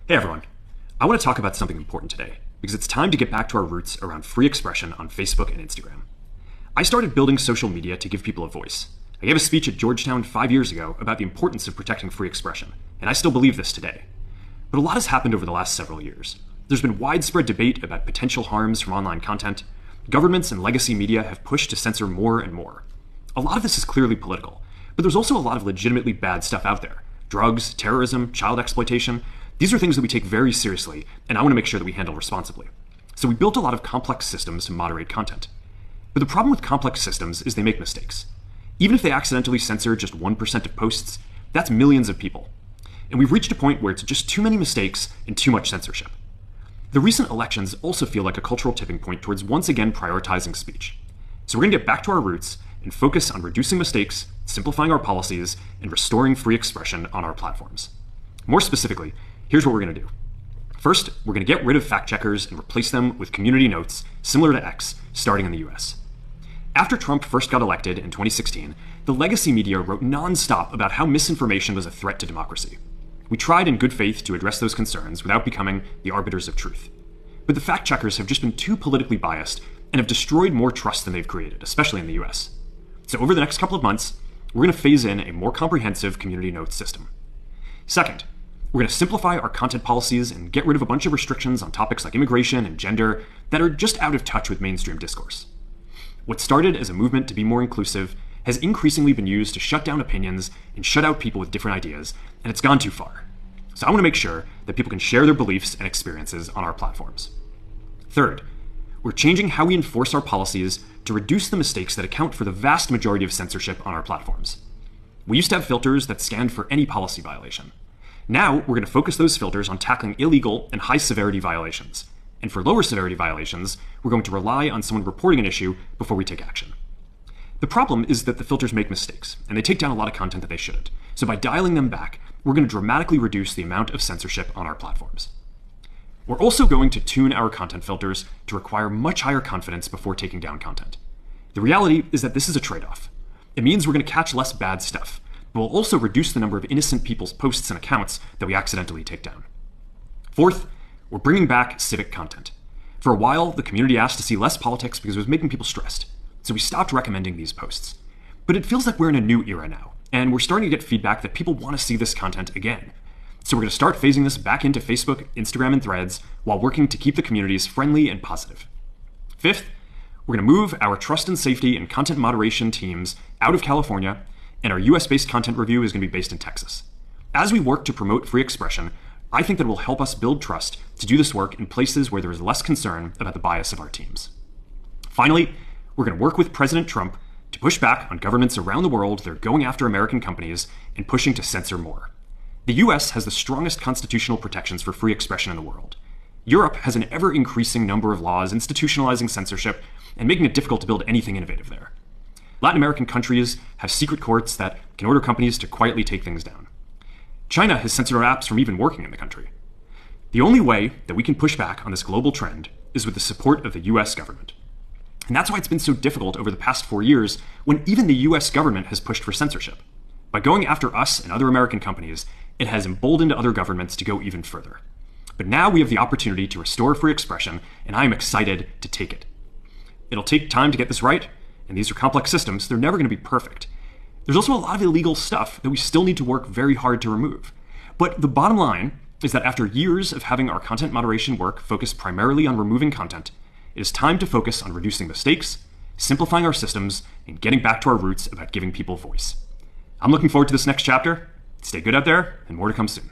Hey everyone, I want to talk about something important today because it's time to get back to our roots around free expression on Facebook and Instagram. I started building social media to give people a voice. I gave a speech at Georgetown 5 years ago about the importance of protecting free expression, and I still believe this today. But a lot has happened over the last several years. There's been widespread debate about potential harms from online content. Governments and legacy media have pushed to censor more and more. A lot of this is clearly political, but there's also a lot of legitimately bad stuff out there. Drugs, terrorism, child exploitation. These are things that we take very seriously, and I want to make sure that we handle responsibly. So we built a lot of complex systems to moderate content. But the problem with complex systems is they make mistakes. Even if they accidentally censor just 1% of posts, that's millions of people. And we've reached a point where it's just too many mistakes and too much censorship. The recent elections also feel like a cultural tipping point towards once again prioritizing speech. So we're going to get back to our roots and focus on reducing mistakes, simplifying our policies, and restoring free expression on our platforms. More specifically, here's what we're going to do. First, we're going to get rid of fact checkers and replace them with community notes, similar to X, starting in the US. After Trump first got elected in 2016, the legacy media wrote nonstop about how misinformation was a threat to democracy. We tried in good faith to address those concerns without becoming the arbiters of truth. But the fact checkers have just been too politically biased and have destroyed more trust than they've created, especially in the US. So over the next couple of months, we're going to phase in a more comprehensive community notes system. Second, we're going to simplify our content policies and get rid of a bunch of restrictions on topics like immigration and gender that are just out of touch with mainstream discourse. What started as a movement to be more inclusive has increasingly been used to shut down opinions and shut out people with different ideas, and it's gone too far. So I want to make sure that people can share their beliefs and experiences on our platforms. Third, we're changing how we enforce our policies to reduce the mistakes that account for the vast majority of censorship on our platforms. We used to have filters that scanned for any policy violation. Now, we're going to focus those filters on tackling illegal and high-severity violations. And for lower-severity violations, we're going to rely on someone reporting an issue before we take action. The problem is that the filters make mistakes, and they take down a lot of content that they shouldn't. So by dialing them back, we're going to dramatically reduce the amount of censorship on our platforms. We're also going to tune our content filters to require much higher confidence before taking down content. The reality is that this is a trade-off. It means we're going to catch less bad stuff, but we'll also reduce the number of innocent people's posts and accounts that we accidentally take down. Fourth, we're bringing back civic content. For a while, the community asked to see less politics because it was making people stressed, so we stopped recommending these posts. But it feels like we're in a new era now, and we're starting to get feedback that people want to see this content again. So we're going to start phasing this back into Facebook, Instagram, and Threads while working to keep the communities friendly and positive. Fifth, we're going to move our trust and safety and content moderation teams out of California, and our US-based content review is going to be based in Texas. As we work to promote free expression, I think that it will help us build trust to do this work in places where there is less concern about the bias of our teams. Finally, we're going to work with President Trump to push back on governments around the world that are going after American companies and pushing to censor more. The US has the strongest constitutional protections for free expression in the world. Europe has an ever-increasing number of laws institutionalizing censorship and making it difficult to build anything innovative there. Latin American countries have secret courts that can order companies to quietly take things down. China has censored our apps from even working in the country. The only way that we can push back on this global trend is with the support of the US government. And that's why it's been so difficult over the past 4 years when even the US government has pushed for censorship. By going after us and other American companies, it has emboldened other governments to go even further. But now we have the opportunity to restore free expression, and I am excited to take it. It'll take time to get this right, and these are complex systems, they're never going to be perfect. There's also a lot of illegal stuff that we still need to work very hard to remove. But the bottom line is that after years of having our content moderation work focus primarily on removing content, it is time to focus on reducing mistakes, simplifying our systems, and getting back to our roots about giving people voice. I'm looking forward to this next chapter. Stay good out there, and more to come soon.